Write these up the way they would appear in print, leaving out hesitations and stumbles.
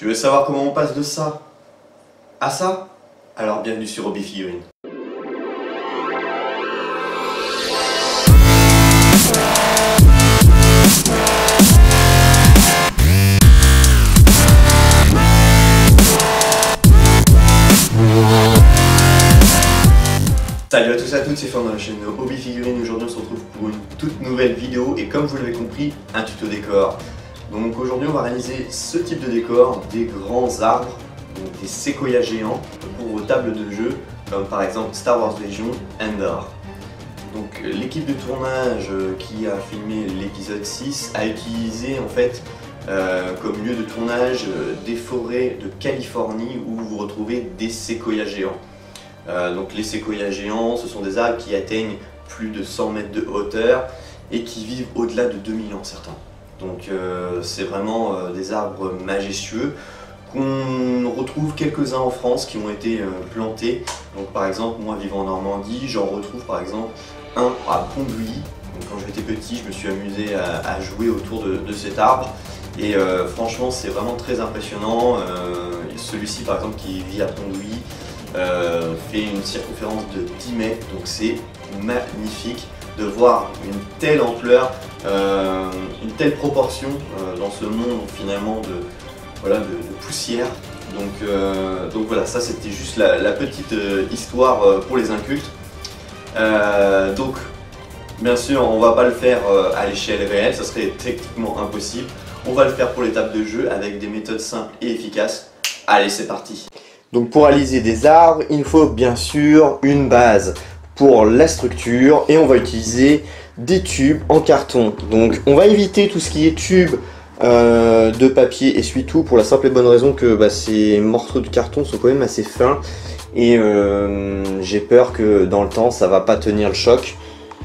Tu veux savoir comment on passe de ça à ça? Alors bienvenue sur Hobby Figurines. Salut à tous et à toutes, c'est Florent de la chaîne Hobby Figurines. Aujourd'hui on se retrouve pour une toute nouvelle vidéo et comme vous l'avez compris, un tuto décor. Donc aujourd'hui on va réaliser ce type de décor, des grands arbres, donc des séquoias géants pour vos tables de jeu, comme par exemple Star Wars Legion, Endor. Donc l'équipe de tournage qui a filmé l'épisode 6 a utilisé en fait comme lieu de tournage des forêts de Californie où vous retrouvez des séquoias géants. Donc les séquoias géants, ce sont des arbres qui atteignent plus de 100 mètres de hauteur et qui vivent au-delà de 2000 ans certains. Donc c'est vraiment des arbres majestueux qu'on retrouve quelques-uns en France qui ont été plantés. Donc par exemple, moi vivant en Normandie, j'en retrouve par exemple un à Pont-de-Buis. Quand j'étais petit, je me suis amusé à jouer autour de cet arbre. Et franchement, c'est vraiment très impressionnant. Celui-ci par exemple qui vit à Pont-de-Buis fait une circonférence de 10 mètres, donc c'est magnifique de voir une telle ampleur, une telle proportion dans ce monde finalement de poussière. Donc voilà, ça c'était juste la petite histoire pour les incultes. Donc bien sûr on va pas le faire à l'échelle réelle, ça serait techniquement impossible. On va le faire pour les tables de jeu avec des méthodes simples et efficaces. Allez, c'est parti! Donc pour réaliser des arbres, il faut bien sûr une base pour la structure et on va utiliser des tubes en carton. Donc on va éviter tout ce qui est tubes de papier essuie-tout pour la simple et bonne raison que ces morceaux de carton sont quand même assez fins et j'ai peur que dans le temps ça va pas tenir le choc.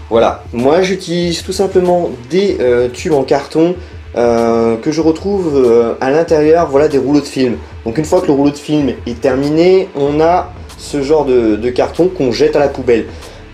Voilà, moi j'utilise tout simplement des tubes en carton que je retrouve à l'intérieur des rouleaux de film. Donc une fois que le rouleau de film est terminé, on a ce genre de carton qu'on jette à la poubelle.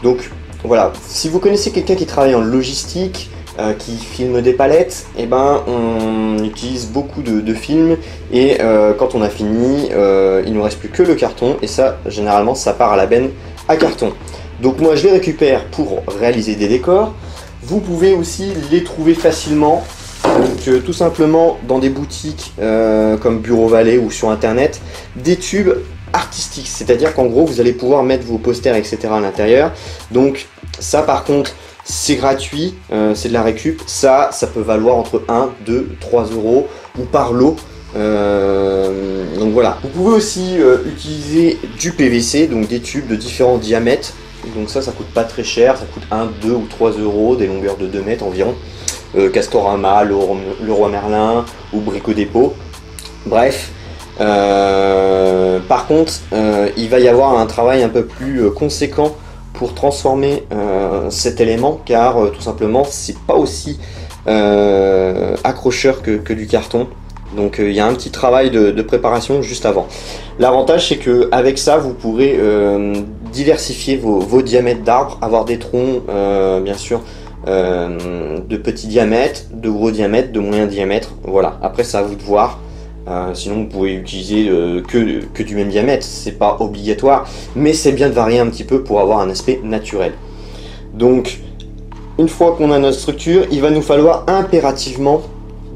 Donc voilà, si vous connaissez quelqu'un qui travaille en logistique, qui filme des palettes, et on utilise beaucoup de films et quand on a fini, il ne nous reste plus que le carton et ça, généralement, ça part à la benne à carton. Donc moi je les récupère pour réaliser des décors. Vous pouvez aussi les trouver facilement. Donc tout simplement dans des boutiques comme Bureau Vallée ou sur internet, des tubes artistiques, c'est-à-dire qu'en gros vous allez pouvoir mettre vos posters etc à l'intérieur. Donc ça par contre c'est gratuit, c'est de la récup, ça peut valoir entre 1, 2, 3 euros ou par lot. Donc voilà, vous pouvez aussi utiliser du PVC, donc des tubes de différents diamètres. Donc ça coûte pas très cher, ça coûte 1, 2 ou 3 euros, des longueurs de 2 mètres environ. Castorama, Leroy Merlin ou Brico Dépôt. Bref, par contre, il va y avoir un travail un peu plus conséquent pour transformer cet élément car tout simplement c'est pas aussi accrocheur que du carton. Donc il y a un petit travail de préparation juste avant. L'avantage c'est que avec ça vous pourrez diversifier vos diamètres d'arbres, avoir des troncs bien sûr de petits diamètres, de gros diamètres, de moyens diamètres. Voilà, après c'est à vous de voir. Sinon vous pouvez utiliser que du même diamètre, c'est pas obligatoire, mais c'est bien de varier un petit peu pour avoir un aspect naturel. Donc une fois qu'on a notre structure, il va nous falloir impérativement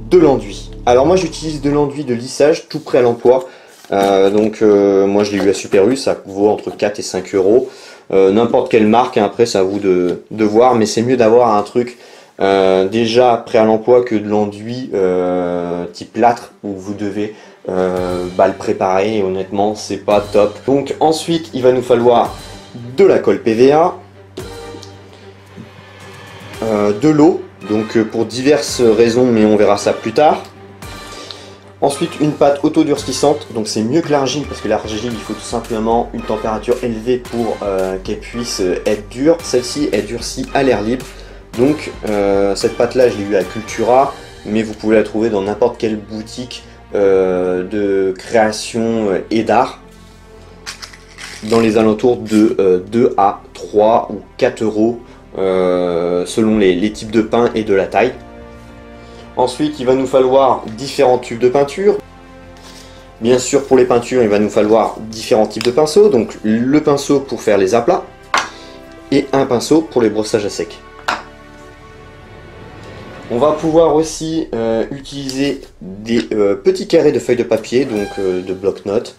de l'enduit. Alors moi j'utilise de l'enduit de lissage tout prêt à l'emploi. Moi je l'ai eu à Super U, ça vaut entre 4 et 5 euros. N'importe quelle marque, hein, après c'est à vous de voir, mais c'est mieux d'avoir un truc déjà prêt à l'emploi que de l'enduit type plâtre où vous devez le préparer et honnêtement c'est pas top. Donc ensuite il va nous falloir de la colle PVA, de l'eau, donc pour diverses raisons mais on verra ça plus tard. Ensuite une pâte auto-durcissante, donc c'est mieux que l'argile parce que l'argile il faut tout simplement une température élevée pour qu'elle puisse être dure. Celle-ci est durcie à l'air libre, donc cette pâte là je l'ai eu à Cultura, mais vous pouvez la trouver dans n'importe quelle boutique de création et d'art dans les alentours de 2 à 3 ou 4 euros selon les types de pain et de la taille. Ensuite, il va nous falloir différents tubes de peinture. Bien sûr, pour les peintures, il va nous falloir différents types de pinceaux. Donc le pinceau pour faire les aplats et un pinceau pour les brossages à sec. On va pouvoir aussi utiliser des petits carrés de feuilles de papier, donc de bloc-notes.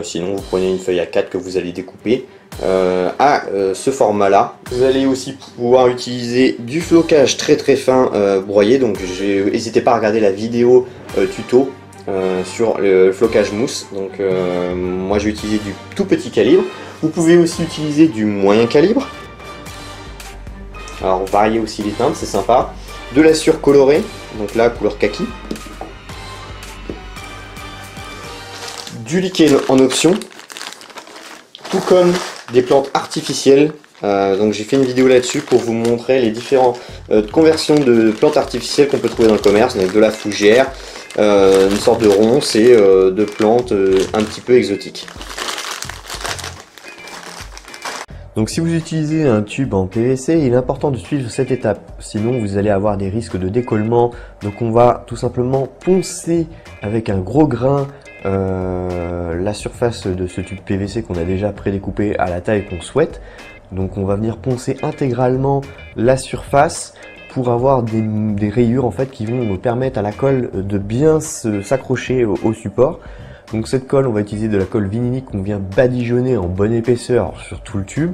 Sinon, vous prenez une feuille A4 que vous allez découper à ce format-là. Vous allez aussi pouvoir utiliser du flocage très fin broyé. Donc, n'hésitez pas à regarder la vidéo tuto sur le flocage mousse. Donc, moi, j'ai utilisé du tout petit calibre. Vous pouvez aussi utiliser du moyen calibre. Alors, varier aussi les teintes, c'est sympa. De la cire colorée, donc là, couleur kaki. Du liquide en option, tout comme des plantes artificielles. Donc j'ai fait une vidéo là-dessus pour vous montrer les différentes conversions de plantes artificielles qu'on peut trouver dans le commerce. Donc de la fougère, une sorte de ronce et de plantes un petit peu exotiques. Donc si vous utilisez un tube en PVC, il est important de suivre cette étape, sinon vous allez avoir des risques de décollement. Donc on va tout simplement poncer avec un gros grain la surface de ce tube PVC qu'on a déjà prédécoupé à la taille qu'on souhaite. Donc on va venir poncer intégralement la surface pour avoir des rayures en fait qui vont permettre à la colle de bien s'accrocher au support. Donc cette colle, on va utiliser de la colle vinylique qu'on vient badigeonner en bonne épaisseur sur tout le tube.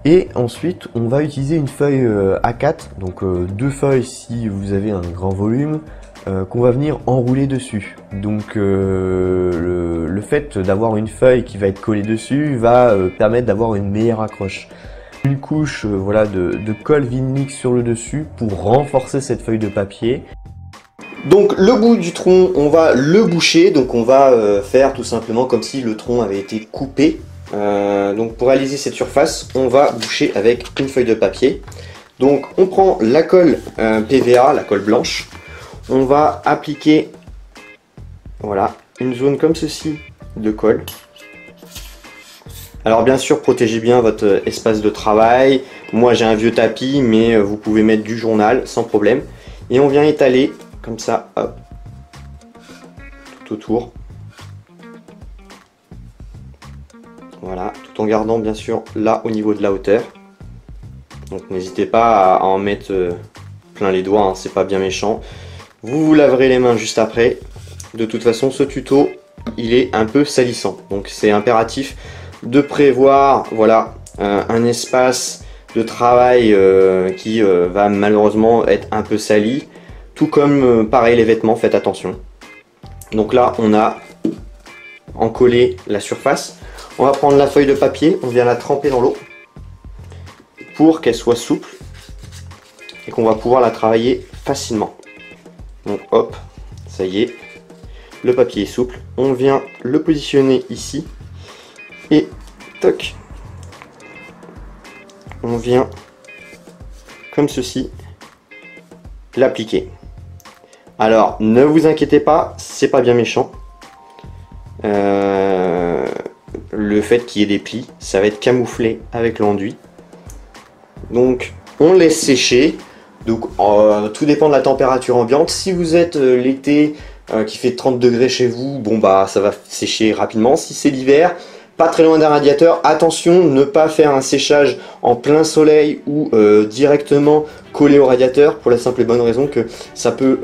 Et ensuite, on va utiliser une feuille A4, donc deux feuilles si vous avez un grand volume, qu'on va venir enrouler dessus. Donc le fait d'avoir une feuille qui va être collée dessus va permettre d'avoir une meilleure accroche. Une couche voilà, de colle vinylique sur le dessus pour renforcer cette feuille de papier. Donc le bout du tronc, on va le boucher, donc on va faire tout simplement comme si le tronc avait été coupé. Donc pour réaliser cette surface, on va boucher avec une feuille de papier. Donc on prend la colle PVA, la colle blanche, on va appliquer voilà, une zone comme ceci de colle. Alors bien sûr, protégez bien votre espace de travail. Moi j'ai un vieux tapis, mais vous pouvez mettre du journal sans problème. Et on vient étaler comme ça, hop, tout autour. Voilà, tout en gardant bien sûr là au niveau de la hauteur. Donc n'hésitez pas à en mettre plein les doigts, hein, c'est pas bien méchant. Vous vous laverez les mains juste après. De toute façon, ce tuto, il est un peu salissant. Donc c'est impératif de prévoir voilà, un espace de travail qui va malheureusement être un peu sali. Tout comme, pareil, les vêtements, faites attention. Donc là, on a encollé la surface. On va prendre la feuille de papier, on vient la tremper dans l'eau pour qu'elle soit souple et qu'on va pouvoir la travailler facilement. Donc hop, ça y est, le papier est souple. On vient le positionner ici et toc, on vient comme ceci l'appliquer. Alors, ne vous inquiétez pas, c'est pas bien méchant. Le fait qu'il y ait des plis, ça va être camouflé avec l'enduit. Donc, on laisse sécher. Donc, tout dépend de la température ambiante. Si vous êtes l'été qui fait 30 degrés chez vous, bon bah ça va sécher rapidement. Si c'est l'hiver, pas très loin d'un radiateur, attention, ne pas faire un séchage en plein soleil ou directement collé au radiateur pour la simple et bonne raison que ça peut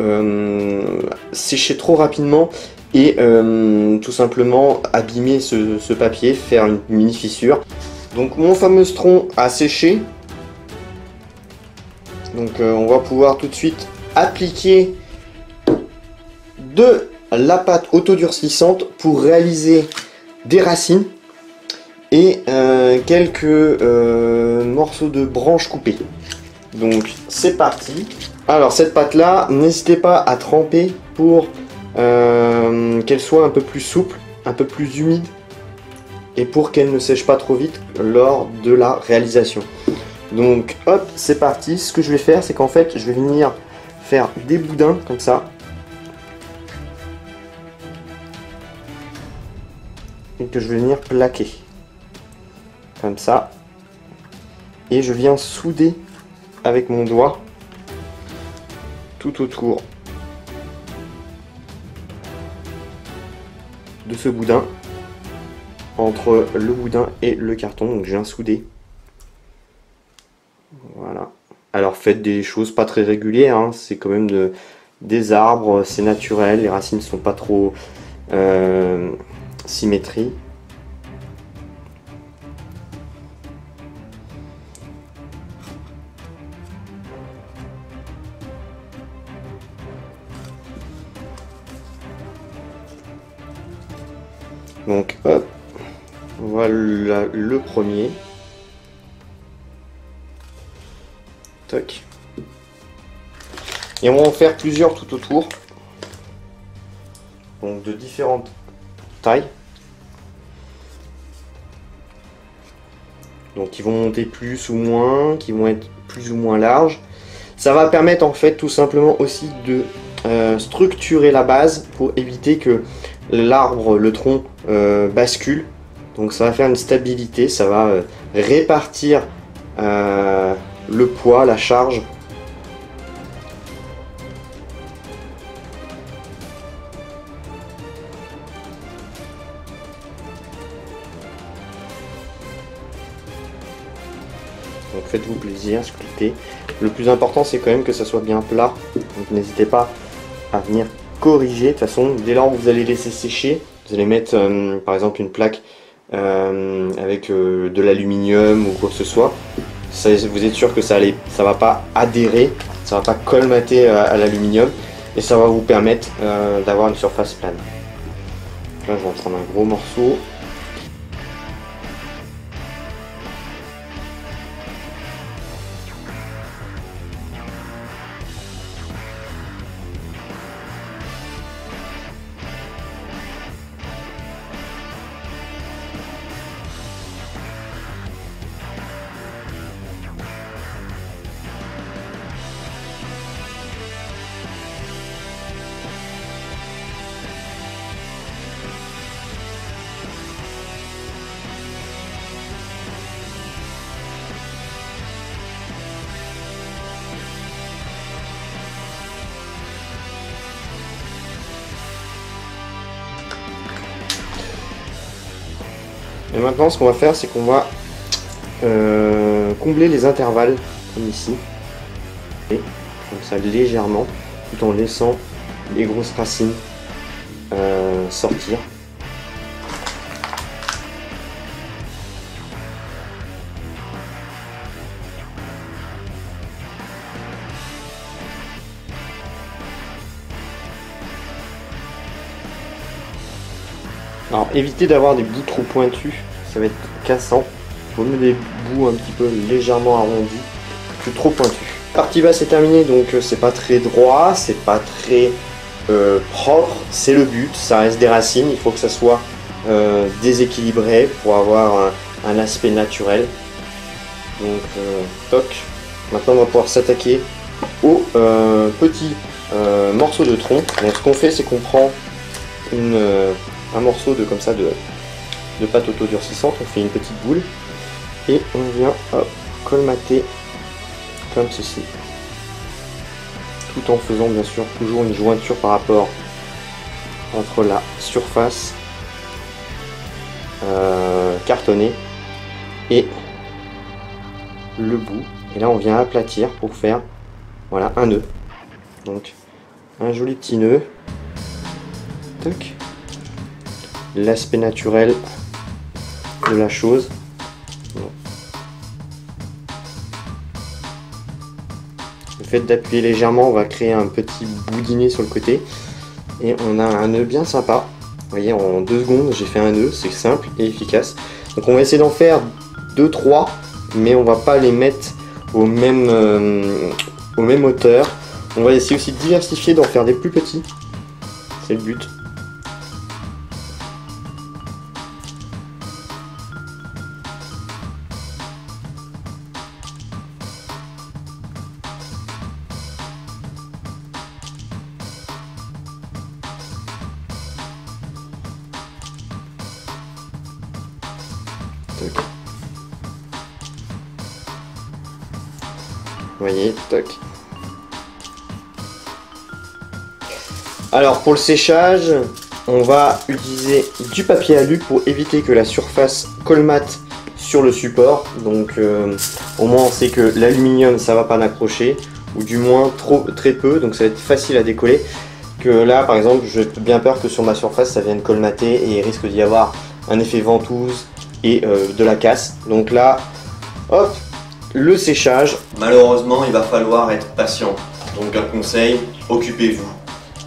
sécher trop rapidement et tout simplement abîmer ce papier, faire une mini fissure. Donc mon fameux tronc a séché. Donc on va pouvoir tout de suite appliquer de la pâte autodurcissante pour réaliser des racines et quelques morceaux de branches coupées. Donc c'est parti. Alors cette pâte là, n'hésitez pas à tremper pour qu'elle soit un peu plus souple, un peu plus humide et pour qu'elle ne sèche pas trop vite lors de la réalisation. Donc hop, c'est parti. Ce que je vais faire, c'est qu'en fait je vais venir faire des boudins comme ça et que je vais venir plaquer comme ça, et je viens souder avec mon doigt tout autour de ce boudin entre le boudin et le carton. Donc je viens souder. Voilà. Alors faites des choses pas très régulières, hein. C'est quand même des arbres, c'est naturel, les racines ne sont pas trop symétrie. Donc hop, voilà le premier. Toc. Et on va en faire plusieurs tout autour. Donc de différentes tailles. Donc qui vont monter plus ou moins, qui vont être plus ou moins larges. Ça va permettre en fait tout simplement aussi de structurer la base pour éviter que l'arbre, le tronc bascule. Donc ça va faire une stabilité, ça va répartir le poids, la charge. Donc faites-vous plaisir, sculptez. Le plus important c'est quand même que ça soit bien plat. Donc n'hésitez pas à venir corriger. De toute façon, dès lors où vous allez laisser sécher, vous allez mettre par exemple une plaque avec de l'aluminium ou quoi que ce soit. Ça, vous êtes sûr que ça va pas adhérer, ça va pas colmater à l'aluminium et ça va vous permettre d'avoir une surface plane. Là je vais en prendre un gros morceau. Et maintenant ce qu'on va faire c'est qu'on va combler les intervalles comme ici. Et comme ça légèrement tout en laissant les grosses racines sortir. Alors évitez d'avoir des bouts trop pointus, ça va être cassant. Il vaut mieux des bouts un petit peu légèrement arrondis que trop pointus. La partie basse est terminée, donc c'est pas très droit, c'est pas très propre, c'est le but, ça reste des racines, il faut que ça soit déséquilibré pour avoir un aspect naturel. Donc toc, maintenant on va pouvoir s'attaquer aux petits morceaux de tronc. Donc ce qu'on fait c'est qu'on prend un morceau de comme ça de pâte auto-durcissante, on fait une petite boule et on vient colmater comme ceci, tout en faisant bien sûr toujours une jointure par rapport entre la surface cartonnée et le bout. Et là on vient aplatir pour faire voilà un nœud. Donc un joli petit nœud. Tac. L'aspect naturel de la chose. Le fait d'appuyer légèrement, on va créer un petit boudinet sur le côté et on a un nœud bien sympa. Vous voyez, en 2 secondes j'ai fait un nœud, c'est simple et efficace. Donc on va essayer d'en faire 2-3, mais on va pas les mettre au même hauteur. On va essayer aussi de diversifier, d'en faire des plus petits. C'est le but. Toc. Vous voyez, toc. Alors pour le séchage, on va utiliser du papier alu pour éviter que la surface colmate sur le support. Donc au moins on sait que l'aluminium ça va pas n'accrocher, ou du moins très peu, donc ça va être facile à décoller. Que là par exemple j'ai bien peur que sur ma surface ça vienne colmater et il risque d'y avoir un effet ventouse et de la casse. Donc là, hop, le séchage. Malheureusement, il va falloir être patient. Donc un conseil, occupez-vous.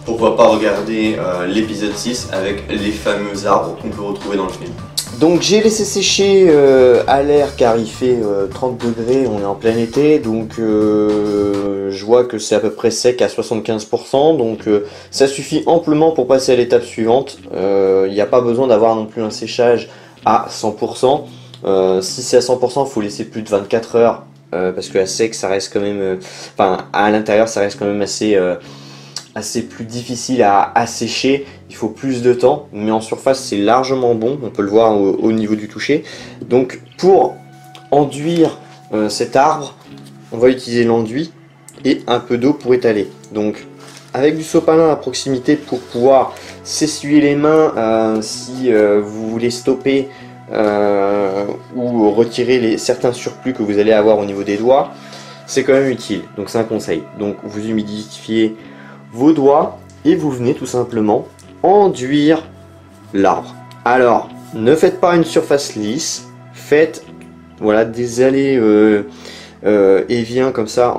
Pourquoi pas regarder l'épisode 6 avec les fameux arbres qu'on peut retrouver dans le film. Donc j'ai laissé sécher à l'air car il fait 30 degrés, on est en plein été, donc je vois que c'est à peu près sec à 75%, donc ça suffit amplement pour passer à l'étape suivante. Il n'y a pas besoin d'avoir non plus un séchage à 100%. Si c'est à 100%, il faut laisser plus de 24 heures parce qu'à sec ça reste quand même, enfin à l'intérieur ça reste quand même assez plus difficile à sécher, il faut plus de temps, mais en surface c'est largement bon, on peut le voir au niveau du toucher. Donc pour enduire cet arbre, on va utiliser l'enduit et un peu d'eau pour étaler. Donc avec du sopalin à proximité pour pouvoir s'essuyer les mains si vous voulez stopper ou retirer certains surplus que vous allez avoir au niveau des doigts, c'est quand même utile, donc c'est un conseil. Donc vous humidifiez vos doigts et vous venez tout simplement enduire l'arbre. Alors ne faites pas une surface lisse, faites voilà des allées et viens comme ça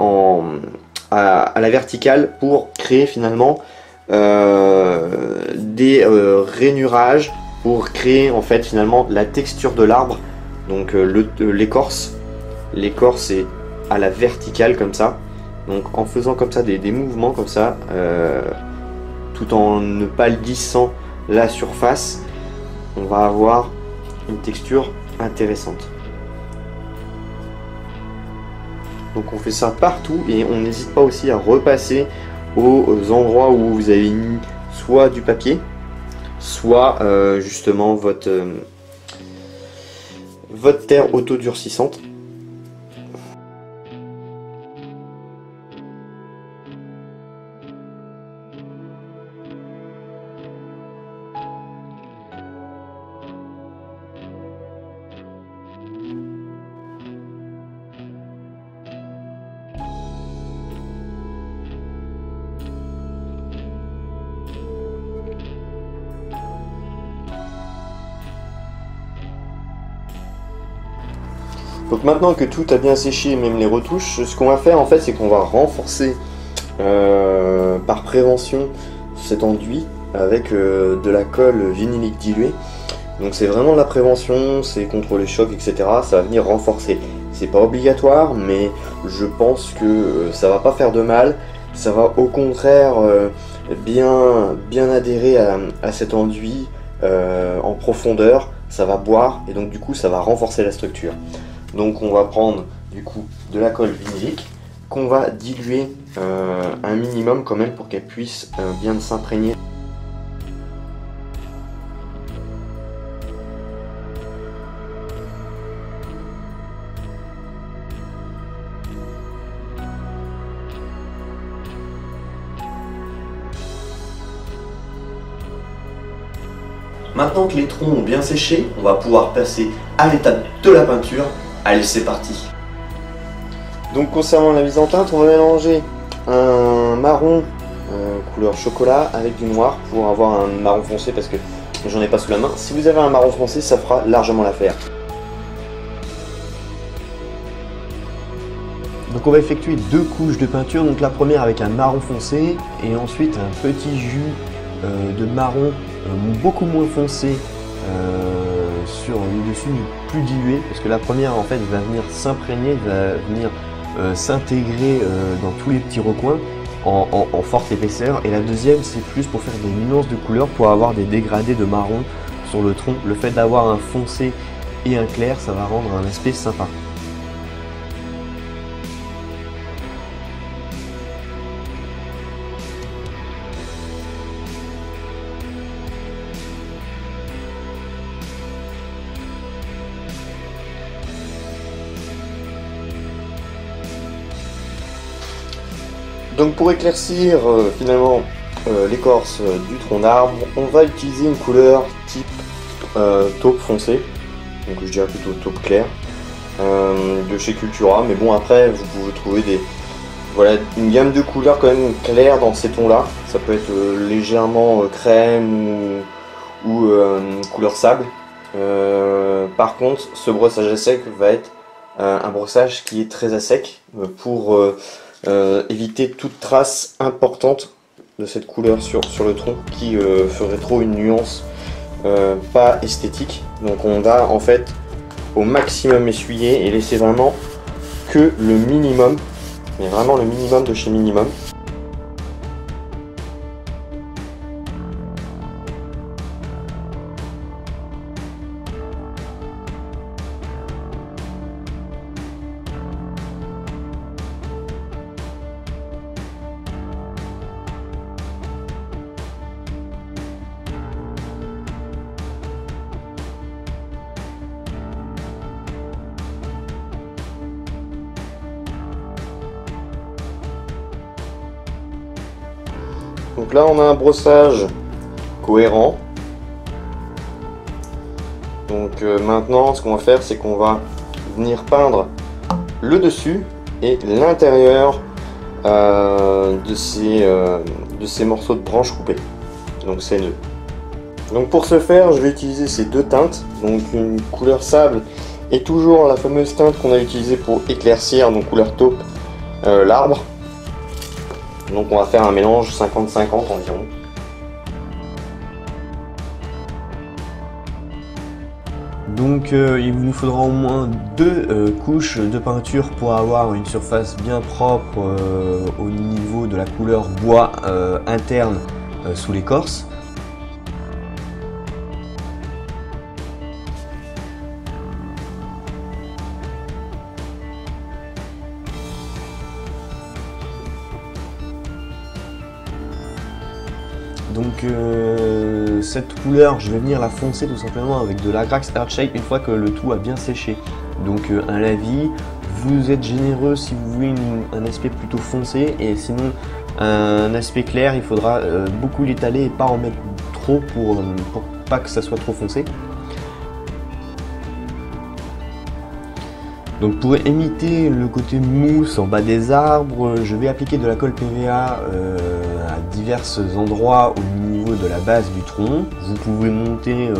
à la verticale pour créer finalement des rainurages, pour créer en fait finalement la texture de l'arbre. Donc l'écorce est à la verticale comme ça. Donc en faisant comme ça des mouvements comme ça, tout en ne pas lissant la surface, on va avoir une texture intéressante. Donc on fait ça partout et on n'hésite pas aussi à repasser aux endroits où vous avez mis soit du papier, soit justement votre terre auto-durcissante. Donc maintenant que tout a bien séché, même les retouches, ce qu'on va faire en fait, c'est qu'on va renforcer par prévention cet enduit avec de la colle vinylique diluée. Donc c'est vraiment de la prévention, c'est contre les chocs, etc. Ça va venir renforcer. C'est pas obligatoire, mais je pense que ça va pas faire de mal. Ça va au contraire bien adhérer à cet enduit en profondeur. Ça va boire et donc du coup ça va renforcer la structure. Donc on va prendre du coup de la colle vinylique qu'on va diluer un minimum quand même pour qu'elle puisse bien s'imprégner. Maintenant que les troncs ont bien séché, on va pouvoir passer à l'étape de la peinture. Allez, c'est parti. Donc concernant la mise en teinte, on va mélanger un marron couleur chocolat avec du noir pour avoir un marron foncé parce que j'en ai pas sous la main. Si vous avez un marron foncé, ça fera largement l'affaire. Donc on va effectuer deux couches de peinture. Donc la première avec un marron foncé et ensuite un petit jus de marron beaucoup moins foncé sur le dessus plus dilué, parce que la première en fait va venir s'imprégner, va venir s'intégrer dans tous les petits recoins en forte épaisseur, et la deuxième c'est plus pour faire des nuances de couleurs, pour avoir des dégradés de marron sur le tronc. Le fait d'avoir un foncé et un clair, ça va rendre un aspect sympa. Donc pour éclaircir finalement l'écorce du tronc d'arbre, on va utiliser une couleur type taupe foncé, donc je dirais plutôt taupe clair, de chez Cultura. Mais bon, après vous pouvez trouver une gamme de couleurs quand même claires dans ces tons là. Ça peut être légèrement crème ou couleur sable. Par contre, ce brossage à sec va être un brossage qui est très à sec pour éviter toute trace importante de cette couleur sur le tronc qui ferait trop une nuance pas esthétique. Donc on va en fait au maximum essuyer et laisser vraiment que le minimum, mais vraiment le minimum de chez minimum. Donc là on a un brossage cohérent. Donc maintenant ce qu'on va faire, c'est qu'on va venir peindre le dessus et l'intérieur de ces morceaux de branches coupées, donc ces nœuds. Donc pour ce faire, je vais utiliser ces deux teintes, donc une couleur sable et toujours la fameuse teinte qu'on a utilisée pour éclaircir, donc couleur taupe, l'arbre. Donc on va faire un mélange 50-50 environ. Donc il nous faudra au moins 2 couches de peinture pour avoir une surface bien propre au niveau de la couleur bois interne sous l'écorce. Donc cette couleur, je vais venir la foncer tout simplement avec de l'Agrax Earthshade une fois que le tout a bien séché. Donc un lavis, vous êtes généreux si vous voulez un aspect plutôt foncé, et sinon un aspect clair, il faudra beaucoup l'étaler et pas en mettre trop pour pas que ça soit trop foncé. Donc pour imiter le côté mousse en bas des arbres, je vais appliquer de la colle PVA à divers endroits au niveau de la base du tronc. Vous pouvez monter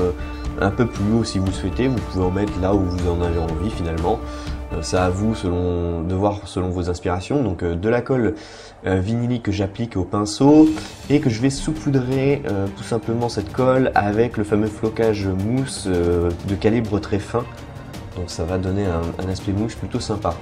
un peu plus haut si vous le souhaitez, vous pouvez en mettre là où vous en avez envie finalement. C'est à vous de voir selon vos inspirations. Donc de la colle vinylique que j'applique au pinceau et que je vais saupoudrer tout simplement cette colle avec le fameux flocage mousse de calibre très fin. Donc ça va donner un aspect mousse plutôt sympa.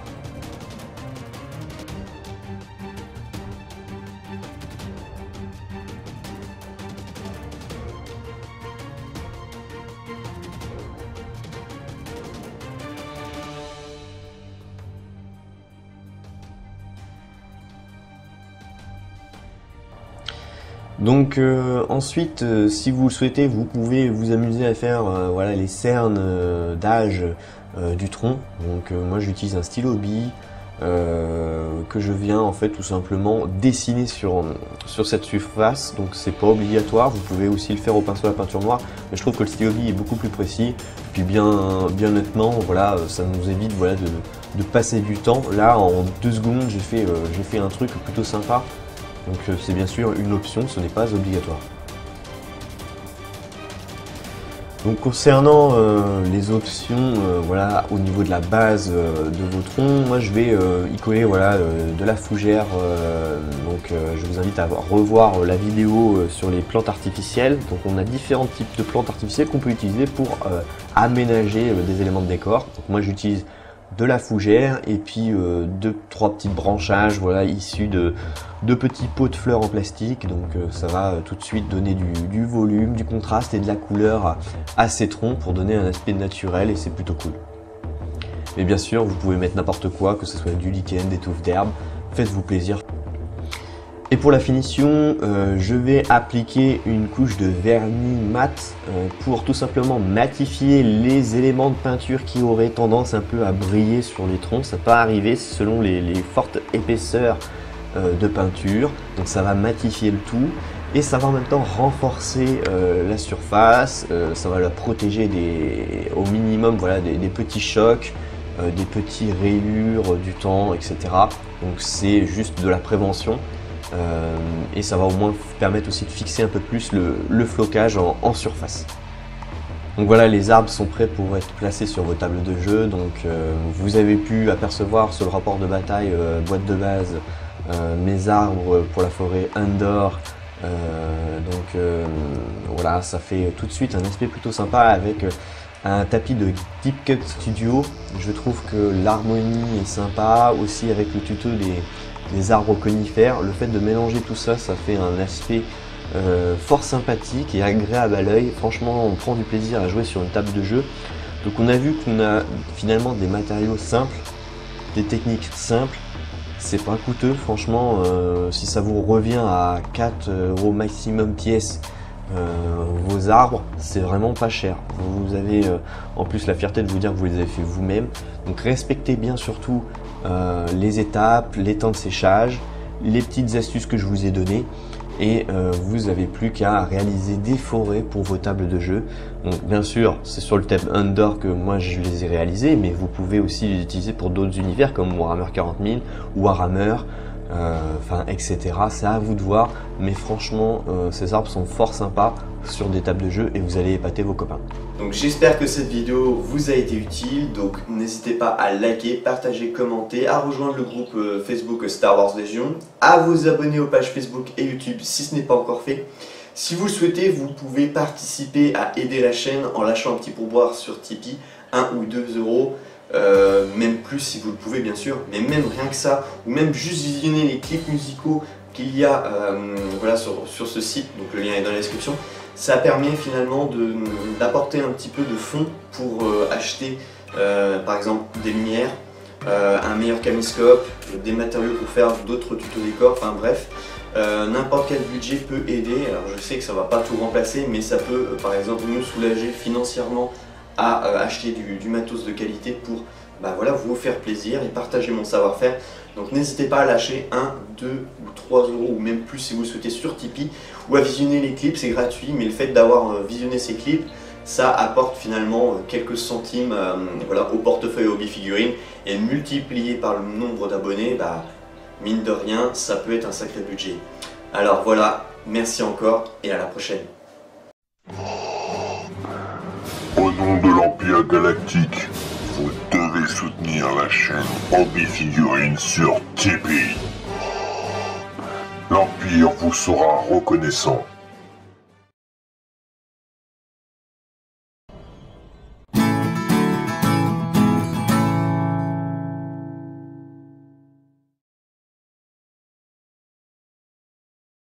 Donc ensuite, si vous le souhaitez, vous pouvez vous amuser à faire voilà, les cernes d'âge du tronc. Donc moi j'utilise un stylo bille que je viens en fait tout simplement dessiner sur cette surface. Donc c'est pas obligatoire, vous pouvez aussi le faire au pinceau à peinture noire, mais je trouve que le stylo bille est beaucoup plus précis. Puis bien honnêtement, voilà, ça nous évite voilà, de passer du temps. Là en 2 secondes j'ai fait un truc plutôt sympa. Donc c'est bien sûr une option, ce n'est pas obligatoire. Donc concernant les options voilà, au niveau de la base de vos troncs, moi je vais y coller voilà, de la fougère. Donc je vous invite à revoir la vidéo sur les plantes artificielles. Donc on a différents types de plantes artificielles qu'on peut utiliser pour aménager des éléments de décor. Donc moi j'utilise de la fougère et puis 2-3 petits branchages voilà, issus de petits pots de fleurs en plastique. Donc ça va tout de suite donner du volume, du contraste et de la couleur à ces troncs pour donner un aspect naturel, et c'est plutôt cool. Mais bien sûr vous pouvez mettre n'importe quoi, que ce soit du lichen, des touffes d'herbe, faites-vous plaisir. Et pour la finition, je vais appliquer une couche de vernis mat pour tout simplement matifier les éléments de peinture qui auraient tendance un peu à briller sur les troncs. Ça peut arriver selon les fortes épaisseurs de peinture. Donc ça va matifier le tout. et ça va en même temps renforcer la surface, ça va la protéger au minimum voilà, des petits chocs, des petits rayures du temps, etc. Donc c'est juste de la prévention et ça va au moins permettre aussi de fixer un peu plus le flocage en surface. Donc voilà, les arbres sont prêts pour être placés sur vos tables de jeu. Donc vous avez pu apercevoir sur le rapport de bataille boîte de base mes arbres pour la forêt Endor. Voilà, ça fait tout de suite un aspect plutôt sympa avec un tapis de Deep Cut Studio. Je trouve que l'harmonie est sympa aussi avec le tuto des arbres conifères. Le fait de mélanger tout ça, ça fait un aspect fort sympathique et agréable à l'œil. Franchement, on prend du plaisir à jouer sur une table de jeu. Donc on a vu qu'on a finalement des matériaux simples, des techniques simples. C'est pas coûteux, franchement, si ça vous revient à 4 € maximum pièce, vos arbres, c'est vraiment pas cher. Vous avez en plus la fierté de vous dire que vous les avez fait vous-même. Donc respectez bien surtout les étapes, les temps de séchage, les petites astuces que je vous ai données. Et vous n'avez plus qu'à réaliser des forêts pour vos tables de jeu. Donc bien sûr, c'est sur le thème Endor que moi je les ai réalisés, mais vous pouvez aussi les utiliser pour d'autres univers comme Warhammer 40 000, Warhammer, etc. C'est à vous de voir, mais franchement, ces arbres sont fort sympas sur des tables de jeu et vous allez épater vos copains. Donc j'espère que cette vidéo vous a été utile, donc n'hésitez pas à liker, partager, commenter, à rejoindre le groupe Facebook Star Wars Légion, à vous abonner aux pages Facebook et YouTube si ce n'est pas encore fait. Si vous le souhaitez, vous pouvez participer à aider la chaîne en lâchant un petit pourboire sur Tipeee, 1 ou 2 €, même plus si vous le pouvez bien sûr, mais même rien que ça, ou même juste visionner les clips musicaux qu'il y a voilà, sur ce site, donc le lien est dans la description. Ça permet finalement d'apporter un petit peu de fonds pour acheter par exemple des lumières, un meilleur caméscope, des matériaux pour faire d'autres tutos décors, enfin bref, n'importe quel budget peut aider. Alors je sais que ça ne va pas tout remplacer, mais ça peut par exemple nous soulager financièrement à acheter du matos de qualité pour voilà, vous faire plaisir et partager mon savoir-faire. Donc n'hésitez pas à lâcher 1, 2 ou 3 € ou même plus si vous le souhaitez sur Tipeee, ou à visionner les clips, c'est gratuit, mais le fait d'avoir visionné ces clips, ça apporte finalement quelques centimes voilà, au portefeuille hobby figurines, et multiplié par le nombre d'abonnés, mine de rien, ça peut être un sacré budget. Alors voilà, merci encore et à la prochaine. Au nom de l'Empire Galactique, vous devez soutenir la chaîne Hobby Figurines sur Tipeee. L'Empire vous sera reconnaissant.